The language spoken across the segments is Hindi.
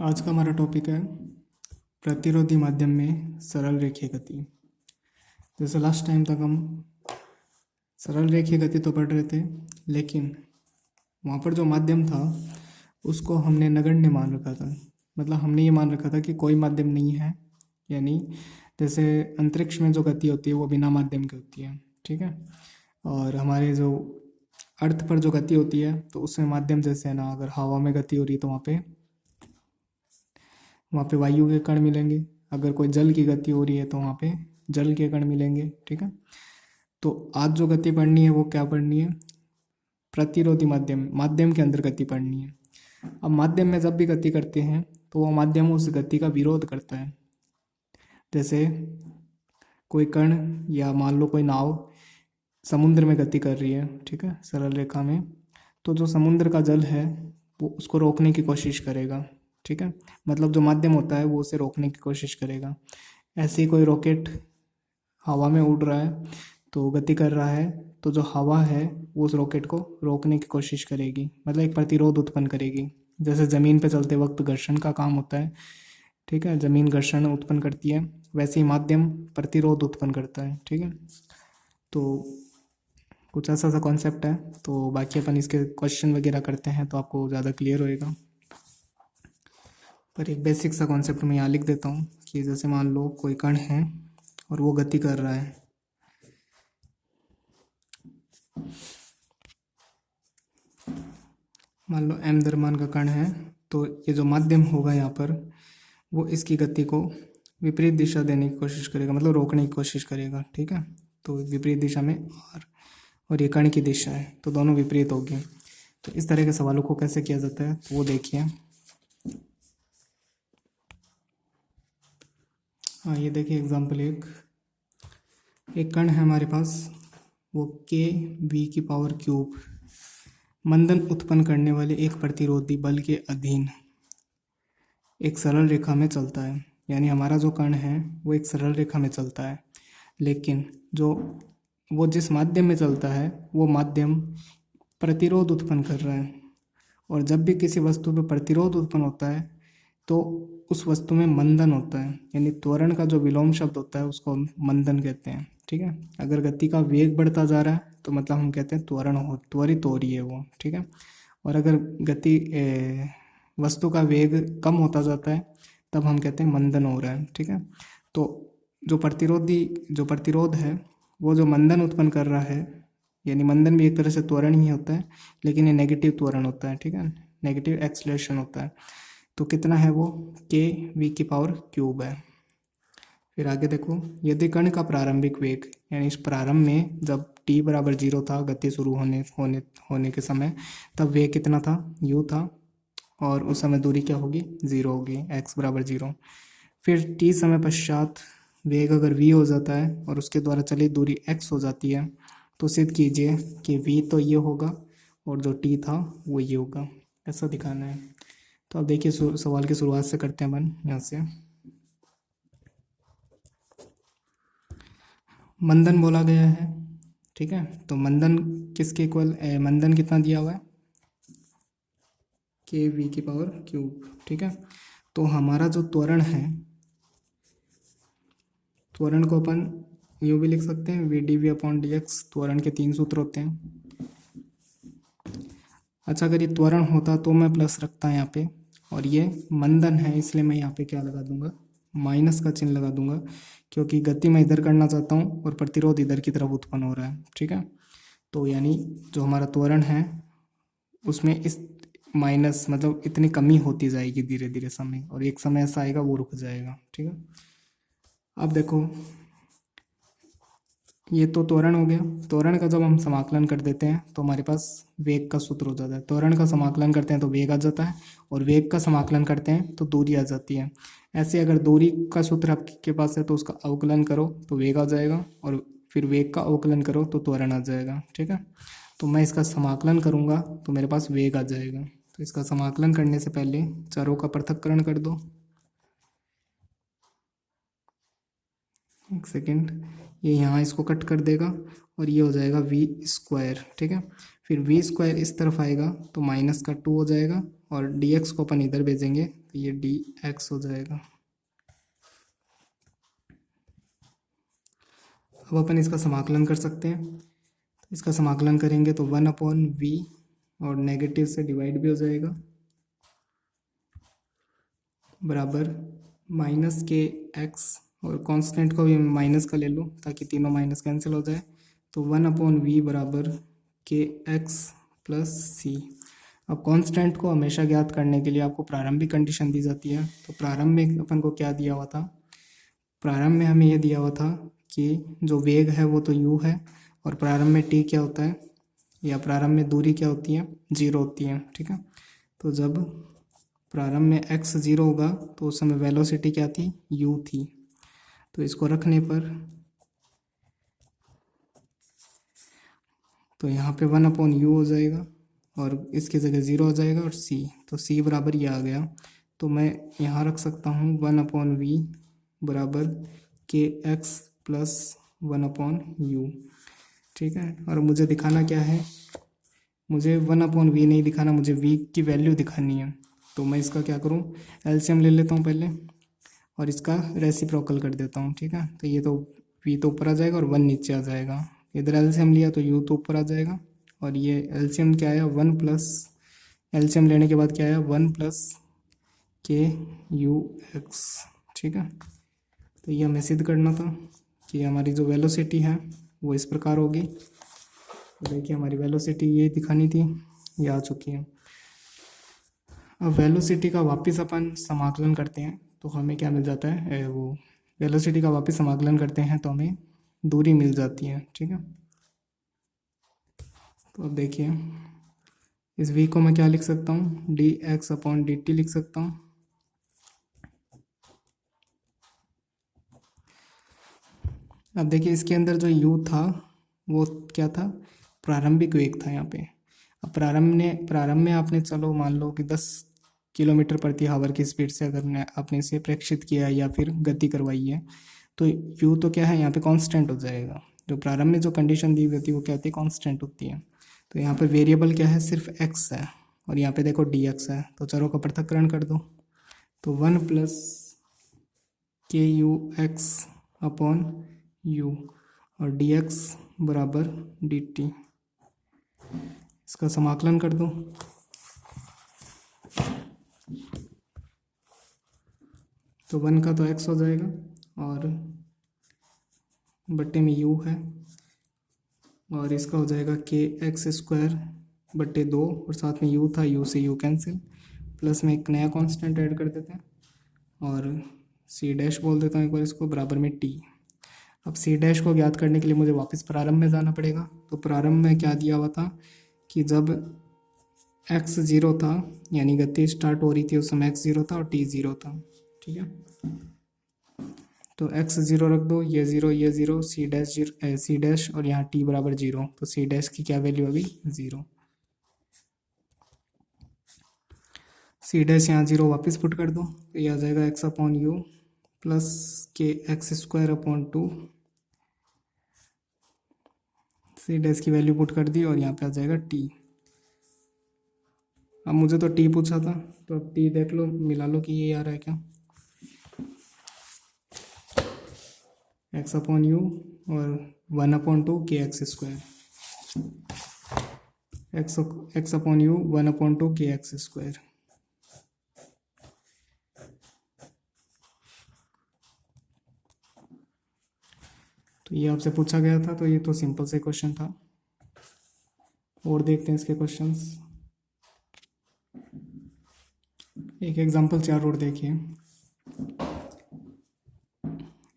आज का हमारा टॉपिक है प्रतिरोधी माध्यम में सरल रेखीय गति। जैसे लास्ट टाइम तक हम सरल रेखीय गति तो पढ़ रहे थे, लेकिन वहाँ पर जो माध्यम था उसको हमने नगण्य मान रखा था। मतलब हमने ये मान रखा था कि कोई माध्यम नहीं है, यानी जैसे अंतरिक्ष में जो गति होती है वो बिना माध्यम की होती है, ठीक है। और हमारे जो अर्थ पर जो गति होती है तो उसमें माध्यम जैसे है ना, अगर हवा में गति हो रही है तो वहाँ पे वायु के कण मिलेंगे। अगर कोई जल की गति हो रही है तो वहाँ पे जल के कण मिलेंगे, ठीक है। तो आज जो गति पढ़नी है वो क्या पढ़नी है? प्रतिरोधी माध्यम, माध्यम के अंदर गति पढ़नी है। अब माध्यम में जब भी गति करते हैं तो वो माध्यम उस गति का विरोध करता है। जैसे कोई कण या मान लो कोई नाव समुद्र में गति कर रही है, ठीक है, सरल रेखा में, तो जो समुद्र का जल है वो उसको रोकने की कोशिश करेगा, ठीक है। मतलब जो माध्यम होता है वो उसे रोकने की कोशिश करेगा। ऐसे ही कोई रॉकेट हवा में उड़ रहा है तो गति कर रहा है, तो जो हवा है वो उस रॉकेट को रोकने की कोशिश करेगी, मतलब एक प्रतिरोध उत्पन्न करेगी। जैसे ज़मीन पे चलते वक्त घर्षण का काम होता है, ठीक है, ज़मीन घर्षण उत्पन्न करती है, वैसे ही माध्यम प्रतिरोध उत्पन्न करता है, ठीक है। तो कुछ ऐसा सा कॉन्सेप्ट है। तो बाकी अपन इसके क्वेश्चन वगैरह करते हैं तो आपको ज़्यादा क्लियर होएगा। पर एक बेसिक सा कॉन्सेप्ट मैं यहाँ लिख देता हूँ कि जैसे मान लो कोई कण है और वो गति कर रहा है, मान लो m द्रव्यमान का कण है, तो ये जो माध्यम होगा यहाँ पर वो इसकी गति को विपरीत दिशा देने की कोशिश करेगा, मतलब रोकने की कोशिश करेगा, ठीक है। तो विपरीत दिशा में r और ये कण की दिशा है तो दोनों विपरीत होगी। तो इस तरह के सवालों को कैसे किया जाता है तो वो देखिए। हाँ, ये देखिए एग्जाम्पल एक कण है हमारे पास, वो के वी की पावर क्यूब मंदन उत्पन्न करने वाले एक प्रतिरोधी बल के अधीन एक सरल रेखा में चलता है। यानी हमारा जो कण है वो एक सरल रेखा में चलता है, लेकिन जो वो जिस माध्यम में चलता है वो माध्यम प्रतिरोध उत्पन्न कर रहा है। और जब भी किसी वस्तु पर प्रतिरोध उत्पन्न होता है तो उस वस्तु में मंदन होता है, यानी त्वरण का जो विलोम शब्द होता है उसको हम मंदन कहते हैं, ठीक है। अगर गति का वेग बढ़ता जा रहा है तो मतलब हम कहते हैं त्वरित हो रही है वो, ठीक है। और अगर गति वस्तु का वेग कम होता जाता है तब हम कहते हैं मंदन हो रहा है, ठीक है। तो जो प्रतिरोध है वो जो मंदन उत्पन्न कर रहा है, यानी मंदन भी एक तरह से त्वरण ही होता है, लेकिन ये नेगेटिव त्वरण होता है, ठीक है, नेगेटिव एक्सलेशन होता है। तो कितना है वो के वी की पावर क्यूब है। फिर आगे देखो, यदि कण का प्रारंभिक वेग, यानी इस प्रारंभ में जब t बराबर 0 था, गति शुरू होने के समय, तब वेग कितना था, u था, और उस समय दूरी क्या होगी, 0 होगी, x बराबर 0। फिर t समय पश्चात वेग अगर v हो जाता है और उसके द्वारा चली दूरी x हो जाती है, तो सिद्ध कीजिए कि v तो ये होगा और जो t था वो ये होगा। ऐसा दिखाना है। तो अब देखिए सवाल की शुरुआत से करते हैं अपन यहाँ से। मंदन बोला गया है, ठीक है। तो मंदन किसके इक्वल, मंदन कितना दिया हुआ है, के वी की पावर क्यूब, ठीक है। तो हमारा जो त्वरण है, त्वरण को अपन यूँ भी लिख सकते हैं, v d v upon d x. त्वरण के 3 सूत्र होते हैं। अच्छा, अगर ये त्वरण होता तो मैं प्लस रखता यहाँ पे, और ये मंदन है इसलिए मैं यहाँ पे क्या लगा दूंगा, माइनस का चिन्ह लगा दूंगा, क्योंकि गति मैं इधर करना चाहता हूँ और प्रतिरोध इधर की तरफ उत्पन्न हो रहा है, ठीक है। तो यानी जो हमारा त्वरण है उसमें इस माइनस मतलब इतनी कमी होती जाएगी धीरे धीरे समय, और एक समय ऐसा आएगा वो रुक जाएगा, ठीक है। अब देखो, ये तो त्वरण हो गया। त्वरण का जब हम समाकलन कर देते हैं तो हमारे पास वेग का सूत्र हो जाता है। त्वरण का समाकलन करते हैं तो वेग आ जाता है, और वेग का समाकलन करते हैं तो दूरी आ जाती है। ऐसे अगर दूरी का सूत्र आपके पास है तो उसका अवकलन करो तो वेग आ जाएगा, और फिर वेग का अवकलन करो तो त्वरण आ जाएगा, ठीक है। तो मैं इसका समाकलन करूँगा तो मेरे पास वेग आ जाएगा। तो इसका समाकलन करने से पहले चरों का पृथक्करण कर दो। एक सेकेंड, ये यहाँ इसको कट कर देगा और ये हो जाएगा v स्क्वायर, ठीक है। फिर वी स्क्वायर इस तरफ आएगा तो माइनस का 2 हो जाएगा, और डी एक्स को अपन इधर भेजेंगे तो ये डी एक्स हो जाएगा। अब अपन इसका समाकलन कर सकते हैं। तो इसका समाकलन करेंगे तो 1/v और नेगेटिव से डिवाइड भी हो जाएगा, बराबर माइनस के एक्स, और कांस्टेंट को भी माइनस का ले लो ताकि तीनों माइनस कैंसिल हो जाए। तो 1/v बराबर के एक्स प्लस सी। अब कांस्टेंट को हमेशा ज्ञात करने के लिए आपको प्रारंभिक कंडीशन दी जाती है। तो प्रारंभ में अपन को क्या दिया हुआ था, प्रारंभ में हमें ये दिया हुआ था कि जो वेग है वो तो u है, और प्रारंभ में t क्या होता है, या प्रारंभ में दूरी क्या होती है, 0 होती है। ठीक है, तो जब प्रारंभ में x 0 होगा तो उस समय वेलोसिटी क्या थी, u थी। तो इसको रखने पर तो यहाँ पे 1/u हो जाएगा, और इसकी जगह 0 हो जाएगा, और c, तो c बराबर ये आ गया। तो मैं यहाँ रख सकता हूँ 1/v बराबर के एक्स प्लस 1/u। ठीक है, और मुझे दिखाना क्या है, मुझे 1/v नहीं दिखाना, मुझे v की वैल्यू दिखानी है। तो मैं इसका क्या करूँ, एलसीएम ले लेता हूँ पहले, और इसका रेसिप्रोकल कर देता हूँ। ठीक है, तो ये तो v तो ऊपर आ जाएगा और 1 नीचे आ जाएगा। इधर एलसीएम लिया तो u तो ऊपर आ जाएगा, और ये एलसीएम क्या आया, 1 प्लस, एलसीएम लेने के बाद क्या आया, 1 प्लस के यू एक्स। ठीक है, तो ये हमें सिद्ध करना था कि हमारी जो वेलोसिटी है वो इस प्रकार होगी। तो देखिए हमारी वेलोसिटी ये दिखानी थी, ये आ चुकी है। अब वेलोसिटी का वापस अपन समाकलन करते हैं तो हमें क्या मिल जाता है, वो वेलोसिटी का वापस समाकलन करते हैं तो हमें दूरी मिल जाती है। ठीक है, तो अब देखिए इस v को मैं क्या लिख सकता हूँ, dx/dt लिख सकता हूँ। अब देखिए इसके अंदर जो u था वो क्या था, प्रारंभिक वेग था यहाँ पे। अब प्रारंभ में आपने चलो मान लो कि 10 किलोमीटर प्रति आवर की स्पीड से अगर आपने इसे प्रेक्षित किया है या फिर गति करवाई है, तो u तो क्या है यहाँ पे कांस्टेंट हो जाएगा। जो प्रारंभ में जो कंडीशन दी हुई होती है वो क्या होती है, कांस्टेंट होती है। तो यहाँ पर वेरिएबल क्या है, सिर्फ x है, और यहाँ पे देखो dx है, तो चरों का पृथक्करण कर दो। तो 1 प्लस के यू एक्स अपॉन u, और dx बराबर dt। इसका समाकलन कर दो। तो 1 का तो x हो जाएगा, और बट्टे में u है, और इसका हो जाएगा के एक्स स्क्वायर बट्टे 2, और साथ में u था, u से u कैंसिल, प्लस में एक नया कांस्टेंट ऐड कर देते हैं, और c डैश बोल देता हूँ एक बार इसको, बराबर में t। अब c डैश को ज्ञात करने के लिए मुझे वापस प्रारंभ में जाना पड़ेगा। तो प्रारंभ में क्या दिया हुआ था कि जब x 0 था, यानी गति स्टार्ट हो रही थी, उस समय x 0 था और t 0 था। ठीक है, तो x 0 रख दो, ये 0 ये 0, c डैश और यहाँ t बराबर 0, तो c डैश की क्या वैल्यू अभी 0। c डैश यहाँ 0 वापस पुट कर दो, तो ये आ जाएगा x/u प्लस के x square upon 2। c dash की वैल्यू पुट कर दी और यहाँ पे आ जाएगा t। अब मुझे तो t पूछा था, तो अब t देख लो, मिला लो कि ये आ रहा है क्या, x/u और 1/2 के एक्स स्क्वायर, x/u 1/2 के एक्स स्क्वायर। तो ये आपसे पूछा गया था, तो ये तो सिंपल से क्वेश्चन था। और देखते हैं इसके क्वेश्चंस। एक एग्जाम्पल 4 और देखिए,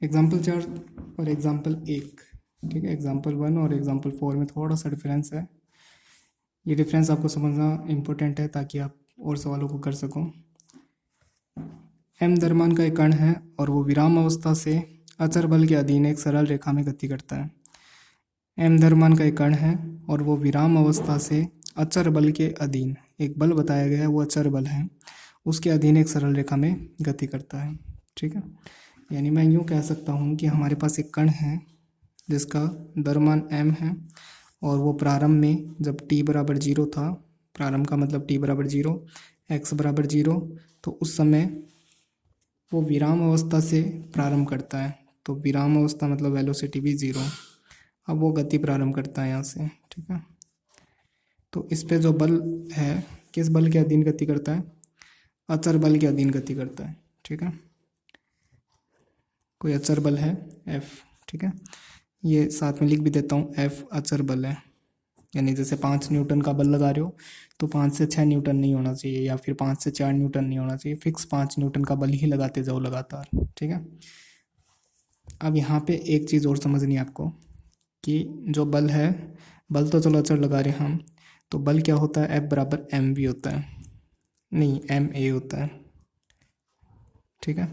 एग्जाम्पल 4 और एग्जाम्पल 1। ठीक है, एग्जाम्पल 1 और एग्जाम्पल 4 में थोड़ा सा डिफरेंस है। ये डिफरेंस आपको समझना इम्पोर्टेंट है ताकि आप और सवालों को कर सको। m द्रव्यमान का एक कण है और वो विराम अवस्था से अचर बल के अधीन एक सरल रेखा में गति करता है। m द्रव्यमान का एक कण है और वो विराम अवस्था से अचर बल के अधीन, एक बल बताया गया है वो अचर बल है, उसके अधीन एक सरल रेखा में गति करता है। ठीक है, यानी मैं यूँ कह सकता हूँ कि हमारे पास एक कण है जिसका द्रव्यमान m है और वो प्रारंभ में जब t बराबर 0 था, प्रारंभ का मतलब t बराबर 0, x बराबर 0, तो उस समय वो विराम अवस्था से प्रारंभ करता है। तो विराम अवस्था मतलब वेलोसिटी भी 0। अब वो गति प्रारंभ करता है यहाँ से, ठीक है। तो इस पे जो बल है किस बल के अधीन गति करता है? अचर बल के अधीन गति करता है, ठीक है। कोई अचर बल है F, ठीक है। ये साथ में लिख भी देता हूँ, F अचर बल है। यानी जैसे 5 न्यूटन का बल लगा रहे हो तो 5 से 6 न्यूटन नहीं होना चाहिए, या फिर 5 से 4 न्यूटन नहीं होना चाहिए, फिक्स 5 न्यूटन का बल ही लगाते जाओ लगातार, ठीक है। अब यहाँ पे एक चीज़ और समझनी है आपको कि जो बल है, बल तो चलो अचर लगा रहे हैं हम, तो बल क्या होता है? F बराबर एम वी होता है, नहीं एम ए होता है, ठीक है।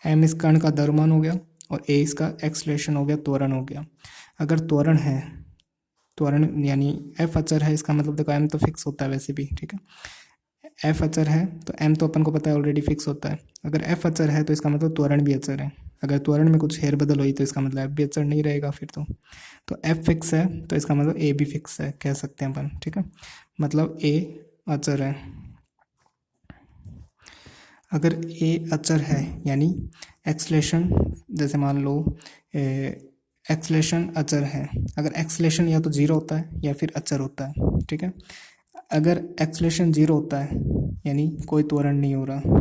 एम इस कण का द्रव्यमान हो गया और ए इसका एक्सलेशन हो गया, त्वरण हो गया। अगर त्वरण है, त्वरण यानी एफ अचर है, इसका मतलब देखो एम तो फिक्स होता है वैसे भी, ठीक है। एफ अचर है तो एम तो अपन को पता है ऑलरेडी फिक्स होता है। अगर एफ अचर है तो इसका मतलब त्वरण भी अचर है। अगर त्वरण में कुछ हेर बदल हुई तो इसका मतलब एफ भी अचर नहीं रहेगा फिर तो एफ फिक्स है तो इसका मतलब ए भी फिक्स है, कह सकते हैं अपन, ठीक है। मतलब ए अचर है। अगर ए अचर है यानी एक्सलेशन, जैसे मान लो एक्सलेशन अचर है, अगर एक्सलेशन या तो 0 होता है या फिर अचर होता है, ठीक है। अगर एक्सलेशन 0 होता है यानी कोई त्वरण नहीं हो रहा,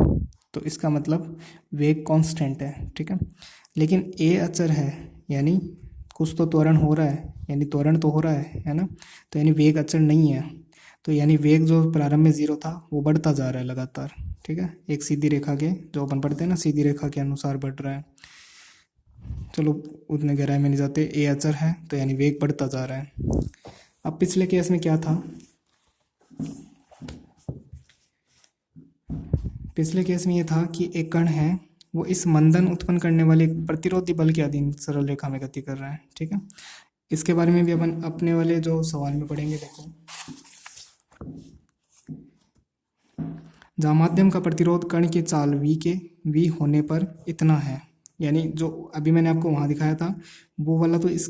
तो इसका मतलब वेग कांस्टेंट है, ठीक है। लेकिन ए अचर है यानी कुछ तो त्वरण हो रहा है, यानी त्वरण तो हो रहा है ना, तो यानी वेग अचर नहीं है। तो यानी वेग जो प्रारंभ में 0 था वो बढ़ता जा रहा है लगातार, ठीक है। एक सीधी रेखा के, जो अपन पढ़ते हैं ना, सीधी रेखा के अनुसार बढ़ रहा है। चलो उतने गहराई में नहीं जाते। ए अचर है तो यानी वेग बढ़ता जा रहा है। अब पिछले केस में क्या था? पिछले केस में ये था कि एक कण है वो इस मंदन उत्पन्न करने वाले एक प्रतिरोधी बल के अधीन सरल रेखा में गति कर रहा है, ठीक है। इसके बारे में भी अपन अपने वाले जो सवाल में पढ़ेंगे। देखो, जहाँ माध्यम का प्रतिरोध कण की चाल v के v होने पर इतना है, यानी जो अभी मैंने आपको वहाँ दिखाया था वो वाला, तो इस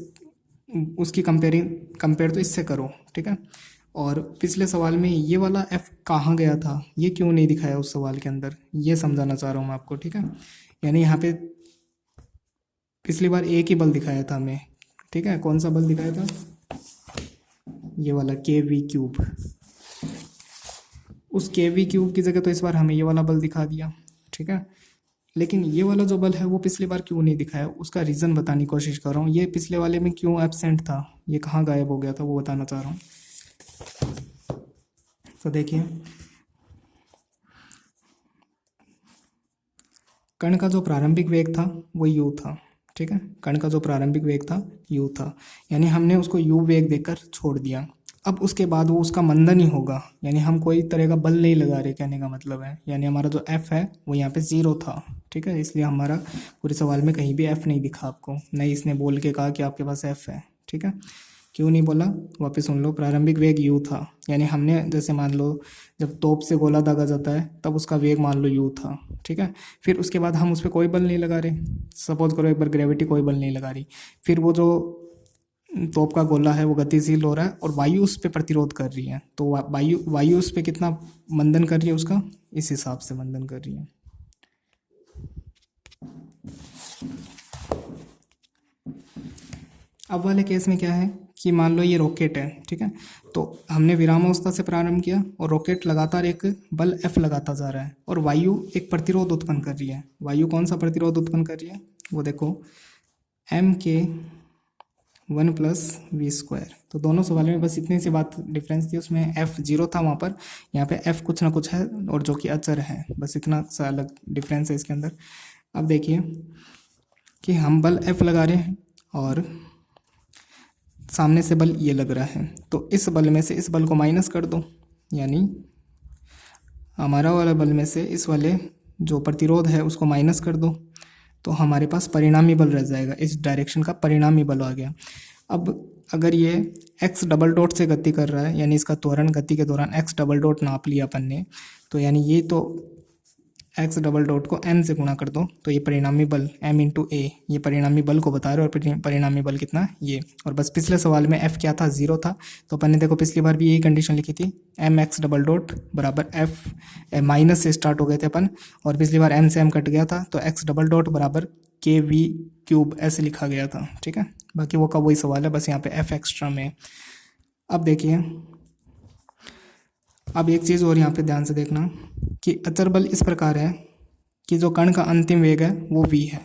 उसकी कंपेयर तो इससे करो, ठीक है। और पिछले सवाल में ये वाला f कहाँ गया था, ये क्यों नहीं दिखाया उस सवाल के अंदर, ये समझाना चाह रहा हूँ मैं आपको, ठीक है। यानी यहाँ पे पिछली बार एक ही बल दिखाया था हमें, ठीक है। कौन सा बल दिखाया था? ये वाला kv³। उस kv³ की जगह तो इस बार हमें ये वाला बल दिखा दिया, ठीक है। लेकिन ये वाला जो बल है वो पिछली बार क्यों नहीं दिखाया, उसका रीज़न बताने की कोशिश कर रहा हूँ। ये पिछले वाले में क्यों एब्सेंट था, ये कहाँ गायब हो गया था, वो बताना चाह रहा हूँ। तो देखिए, कण का जो प्रारंभिक वेग था वो u था, ठीक है। कण का जो प्रारंभिक वेग था u था, यानी हमने उसको u वेग देकर छोड़ दिया। अब उसके बाद वो उसका मंदन ही होगा, यानी हम कोई तरह का बल नहीं लगा रहे, कहने का मतलब है। यानी हमारा जो f है वो यहाँ पे 0 था, ठीक है। इसलिए हमारा पूरे सवाल में कहीं भी f नहीं दिखा आपको, नहीं इसने बोल के कहा कि आपके पास f है, ठीक है। क्यों नहीं बोला, वापस सुन लो। प्रारंभिक वेग u था, यानी हमने जैसे मान लो जब तोप से गोला दागा जाता है तब उसका वेग मान लो u था, ठीक है। फिर उसके बाद हम उस पर कोई बल नहीं लगा रहे, सपोज करो एक बार ग्रेविटी कोई बल नहीं लगा रही, फिर वो जो तोप का गोला है वो गतिशील हो रहा है और वायु उस पर प्रतिरोध कर रही है, तो वायु उस पर कितना मंदन कर रही है, उसका इस हिसाब से मंदन कर रही है। अब वाले केस में क्या है कि मान लो ये रॉकेट है, ठीक है। तो हमने विरामावस्था से प्रारंभ किया और रॉकेट लगातार एक बल F लगाता जा रहा है और वायु एक प्रतिरोध उत्पन्न कर रही है। वायु कौन सा प्रतिरोध उत्पन्न कर रही है, वो देखो mk 1+v²। तो दोनों सवाल में बस इतनी सी बात डिफरेंस थी, उसमें F 0 था वहाँ पर, यहाँ पे F कुछ ना कुछ है और जो कि अचर है, बस इतना सा अलग डिफरेंस है इसके अंदर। अब देखिए कि हम बल F लगा रहे हैं और सामने से बल ये लग रहा है, तो इस बल में से इस बल को माइनस कर दो, यानी हमारा वाला बल में से इस वाले जो प्रतिरोध है उसको माइनस कर दो, तो हमारे पास परिणामी बल रह जाएगा, इस डायरेक्शन का परिणामी बल आ गया। अब अगर ये x डबल डॉट से गति कर रहा है, यानी इसका त्वरण गति के दौरान x डबल डॉट नाप लिया अपन ने, तो यानी ये तो एक्स डबल डॉट को एम से गुणा कर दो तो ये परिणामी बल एम इंटू ए, ये परिणामी बल को बता रहे हो और परिणामी बल कितना ये। और बस पिछले सवाल में एफ क्या था, 0 था, तो अपन ने देखो पिछली बार भी यही कंडीशन लिखी थी, एम एक्स डबल डॉट बराबर एफ माइनस से स्टार्ट हो गए थे अपन, और पिछली बार एम से एम कट गया था तो एक्स डबल डॉट बराबर के वी क्यूब ऐसे लिखा गया था, ठीक है। बाकी वो का वही सवाल है, बस यहाँ पे एफ एक्स्ट्रा में। अब देखिए, अब एक चीज़ और यहाँ पे ध्यान से देखना कि अचर बल इस प्रकार है कि जो कण का अंतिम वेग है वो v है,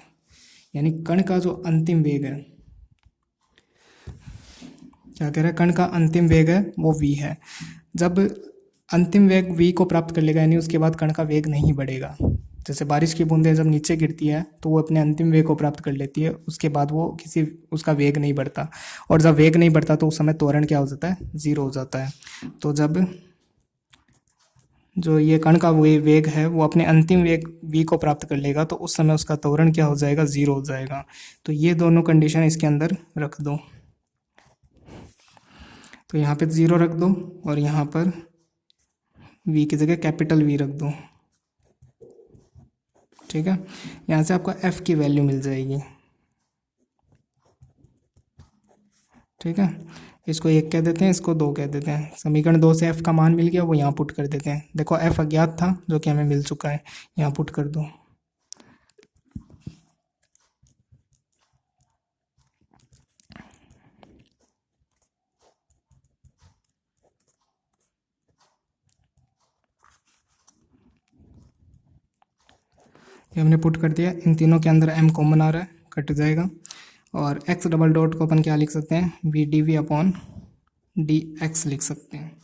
यानी कण का जो अंतिम वेग है, क्या कह रहा है, कण का अंतिम वेग है वो v है। जब अंतिम वेग v को प्राप्त कर लेगा यानी उसके बाद कण का वेग नहीं बढ़ेगा। जैसे बारिश की बूंदें जब नीचे गिरती है तो वो अपने अंतिम वेग को प्राप्त कर लेती है, उसके बाद वो उसका वेग नहीं बढ़ता, और जब वेग नहीं बढ़ता तो उस समय त्वरण क्या हो जाता है, 0 हो जाता है। तो जब जो ये कण का वेग है वो अपने अंतिम वेग v को प्राप्त कर लेगा तो उस समय उसका त्वरण क्या हो जाएगा, 0 हो जाएगा। तो ये दोनों कंडीशन इसके अंदर रख दो, तो यहाँ पे 0 रख दो और यहाँ पर v की जगह कैपिटल V रख दो, ठीक है। यहाँ से आपको f की वैल्यू मिल जाएगी, ठीक है। इसको 1 कह देते हैं, इसको 2 कह देते हैं। समीकरण 2 से f का मान मिल गया, वो यहाँ पुट कर देते हैं। देखो f अज्ञात था जो कि हमें मिल चुका है, यहाँ पुट कर दो। ये हमने पुट कर दिया, इन तीनों के अंदर m कॉमन आ रहा है, कट जाएगा। और x डबल डॉट को अपन क्या लिख सकते हैं, v d v upon d x लिख सकते हैं।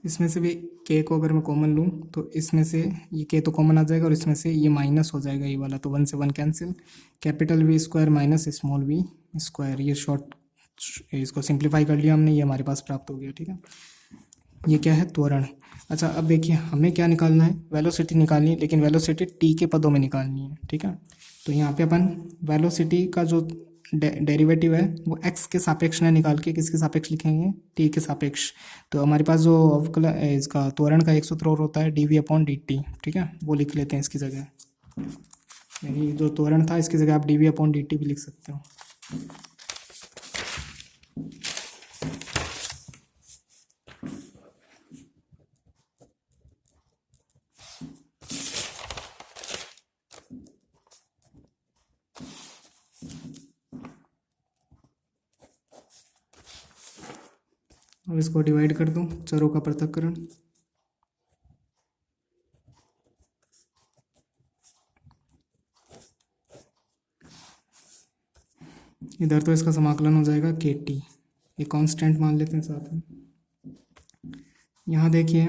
इसमें से भी k को अगर मैं कॉमन लूँ तो इसमें से ये k तो कॉमन आ जाएगा और इसमें से ये माइनस हो जाएगा ये वाला, तो 1 से 1 cancel, capital V square minus small v square, ये शॉर्ट, इसको सिंप्लीफाई कर लिया हमने, ये हमारे पास प्राप्त हो गया, ठीक है। ये क्या है, त्वरण। अच्छा अब देखिए हमें क्या निकालना है, वेलोसिटी निकालनी है, लेकिन वेलोसिटी t के पदों में निकालनी है, ठीक है। तो यहाँ पे अपन वेलोसिटी का जो डेरिवेटिव है वो x के सापेक्ष में निकाल के किसके सापेक्ष लिखेंगे, t के सापेक्ष। तो हमारे पास जो अवकल इसका त्वरण का एक सूत्र और होता है dv अपॉन dt, ठीक है, वो लिख लेते हैं इसकी जगह, यानी जो त्वरण था इसकी जगह आप dv अपॉन dt भी लिख सकते हो। अब इसको डिवाइड कर दो, चरों का पृथक्करण, इधर तो इसका समाकलन हो जाएगा kt, ये कांस्टेंट मान लेते हैं साथ में। यहाँ देखिए,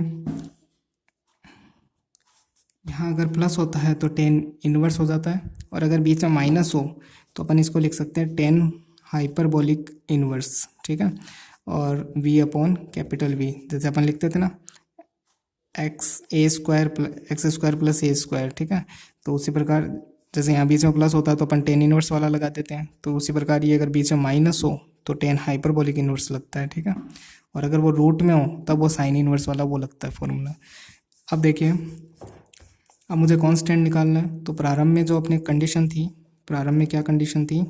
यहाँ अगर प्लस होता है तो टेन इनवर्स हो जाता है, और अगर बीच में माइनस हो तो अपन इसको लिख सकते हैं टेन हाइपरबोलिक इनवर्स, ठीक है। और v अपॉन कैपिटल V, जैसे अपन लिखते थे ना एक्स स्क्वायर प्लस ए स्क्वायर, ठीक है। तो उसी प्रकार जैसे यहाँ बीच में प्लस होता है तो अपन टेन इनवर्स वाला लगा देते हैं, तो उसी प्रकार ये अगर बीच में माइनस हो तो टेन हाइपरबोलिक इनवर्स लगता है, ठीक है। और अगर वो रूट में हो तब वो साइन इनवर्स वाला वो लगता है फॉर्मूला। अब देखिए, अब मुझे कांस्टेंट निकालना है, तो प्रारंभ में जो अपनी कंडीशन थी, प्रारंभ में क्या कंडीशन थी,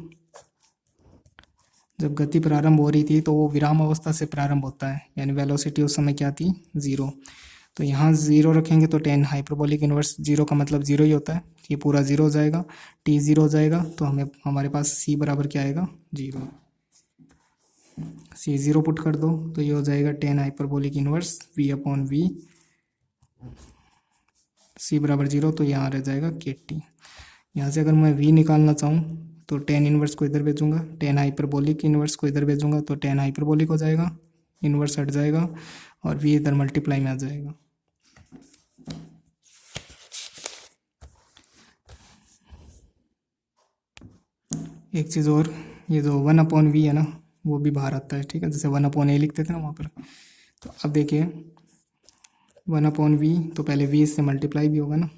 जब गति प्रारंभ हो रही थी तो वो विराम अवस्था से प्रारंभ होता है, यानी वेलोसिटी उस समय क्या थी, 0। तो यहाँ 0 रखेंगे तो टेन हाइपरबोलिक इनवर्स 0 का मतलब 0 ही होता है, ये पूरा 0 हो जाएगा, t 0 हो जाएगा, तो हमारे पास c बराबर क्या आएगा, 0। c 0 पुट कर दो तो ये हो जाएगा tan hyperbolic inverse v upon v, c बराबर 0, तो यहाँ रह जाएगा kt। यहाँ से अगर मैं v निकालना चाहूँ तो टेन इनवर्स को इधर भेजूंगा, टेन हाइपरबोलिक इनवर्स को इधर भेजूंगा तो टेन हाइपरबोलिक हो जाएगा, इनवर्स हट जाएगा और v इधर मल्टीप्लाई में आ जाएगा। एक चीज़ और, ये जो 1 अपॉन वी है ना वो भी बाहर आता है, ठीक है, जैसे 1 अपॉन ए लिखते थे ना वहाँ पर। तो अब देखिए 1/v, तो पहले v इससे मल्टीप्लाई भी होगा ना,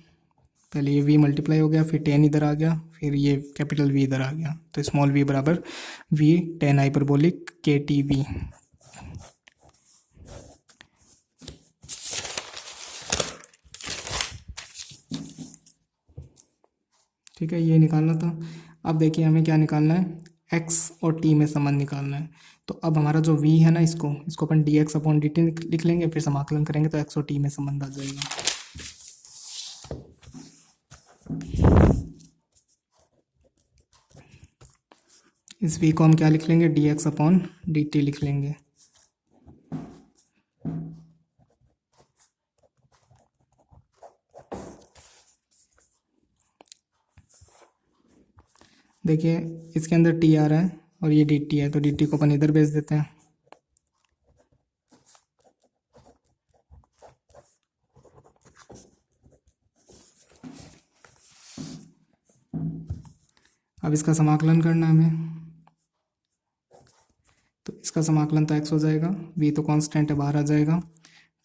पहले ये v मल्टीप्लाई हो गया, फिर 10 इधर आ गया, फिर ये कैपिटल V इधर आ गया, तो स्मॉल v बराबर v tan हाइपरबोलिक KTV। ठीक है, ये निकालना था। अब देखिए हमें क्या निकालना है, x और t में संबंध निकालना है। तो अब हमारा जो v है ना, इसको अपन dx/dt लिख लेंगे, फिर समाकलन करेंगे तो x और t में संबंध आ जाएगा। इस v को हम क्या लिख लेंगे, dx/dt लिख लेंगे। देखिए इसके अंदर t आ रहा है और ये dt है, तो dt को अपन इधर भेज देते हैं। अब इसका समाकलन करना है हमें, तो इसका समाकलन तो x हो जाएगा, v तो कांस्टेंट है, बाहर आ जाएगा।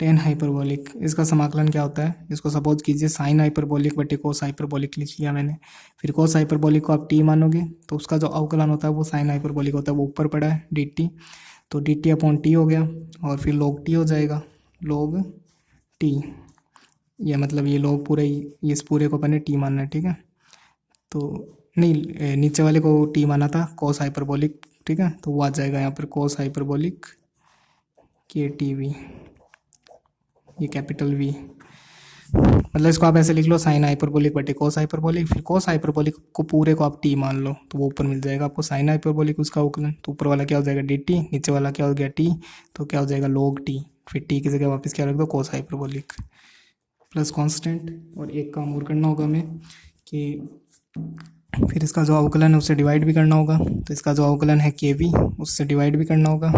tan हाइपरबोलिक, इसका समाकलन क्या होता है, इसको सपोज कीजिए sin हाइपरबोलिक बटे कोस हाइपरबोलिक लिख लिया मैंने। फिर कोस हाइपरबोलिक को आप t मानोगे तो उसका जो अवकलन होता है वो sin हाइपरबोलिक होता है, वो ऊपर पड़ा है dt, तो dt/t हो गया, और फिर log t हो जाएगा, log t। ये मतलब ये log पूरे, इस पूरे को अपने t मानना है, ठीक है। तो नहीं, नीचे वाले को t माना था कोस हाइपरबोलिक, ठीक है, तो वो आ जाएगा यहाँ पर कोस हाइपरबोलिक KTV, ये कैपिटल V। मतलब इसको आप ऐसे लिख लो, साइन हाइपरबोलिक बटे कोस हाइपरबोलिक, फिर कोस हाइपरबोलिक को पूरे को आप t मान लो, तो वो ऊपर मिल जाएगा आपको साइन हाइपरबोलिक, उसका अवकलन, तो ऊपर वाला क्या हो जाएगा dt, नीचे वाला क्या हो गया t, तो क्या हो जाएगा log t, फिर t की जगह वापस क्या रख दो, कोस हाइपरबोलिक प्लस कांस्टेंट। और एक काम और करना होगा हमें कि फिर इसका जो अवकलन है उससे डिवाइड भी करना होगा, तो इसका जो अवकलन है KV, उससे डिवाइड भी करना होगा,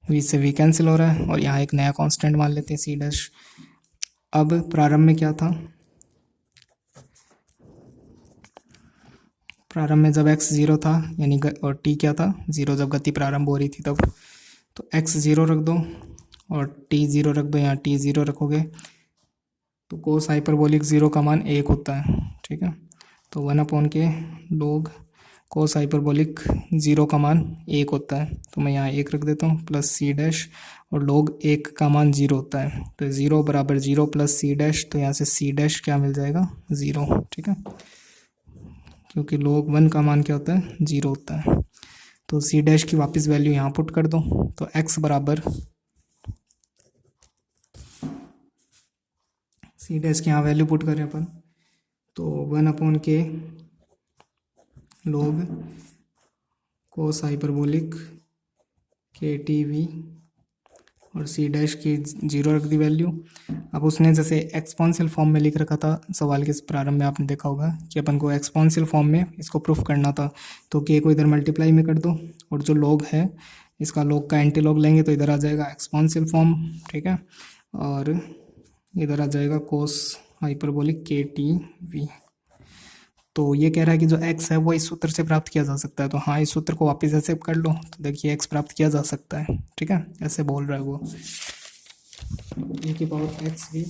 v से v कैंसिल हो रहा है, और यहाँ एक नया कांस्टेंट मान लेते हैं c'। अब प्रारंभ में क्या था, प्रारंभ में जब x 0 था यानी और t क्या था 0, जब गति प्रारंभ हो रही थी तब, तो x 0 रख दो और t 0 रख दो, यहाँ t 0 रखोगे तो कोस हाइपरबोलिक 0 का मान 1 होता है, ठीक है। तो 1/k log कोस हाइपरबोलिक 0 का मान 1 होता है, तो मैं यहाँ 1 रख देता हूँ, प्लस c', और log 1 का मान 0 होता है, तो 0 बराबर 0 प्लस c', तो यहाँ से c' क्या मिल जाएगा 0, ठीक है, क्योंकि log 1 का मान क्या होता है 0 होता है। तो c' की वापस वैल्यू यहाँ पुट कर दो, तो x बराबर c' की यहाँ वैल्यू पुट करें अपन, तो 1/k log cos hyperbolic KTV, और c' की 0 रख दी वैल्यू। अब उसने जैसे एक्सपोनेंशियल फॉर्म में लिख रखा था सवाल के प्रारंभ में, आपने देखा होगा कि अपन को एक्सपोनेंशियल फॉर्म में इसको प्रूफ करना था, तो k को इधर मल्टीप्लाई में कर दो, और जो log है इसका log का एंटी लॉग लेंगे तो इधर आ जाएगा एक्सपोनेंशियल फॉर्म, ठीक है, और इधर आ जाएगा कोस हाइपरबोलिक KTV। तो ये कह रहा है कि जो x है वो इस सूत्र से प्राप्त किया जा सकता है, तो हाँ इस सूत्र को वापस ऐसे कर लो, तो देखिए x प्राप्त किया जा सकता है, ठीक है, ऐसे बोल रहा है वो। e⁻x भी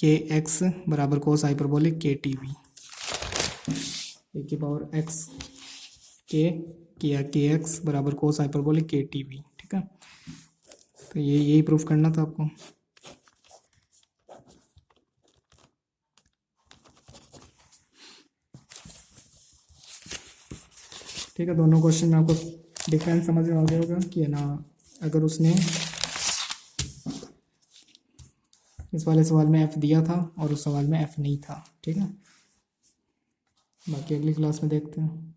e⁻kx बराबर cos hyperbolic KTV, e⁻x kx बराबर कोस हाइपरबोलिक KTV, ठीक है। तो यही प्रूफ करना था आपको। ठीक है, दोनों क्वेश्चन में आपको डिफरेंस समझ में आ गया होगा कि है ना, अगर उसने इस वाले सवाल में f दिया था और उस सवाल में f नहीं था, ठीक है। बाकी अगली क्लास में देखते हैं।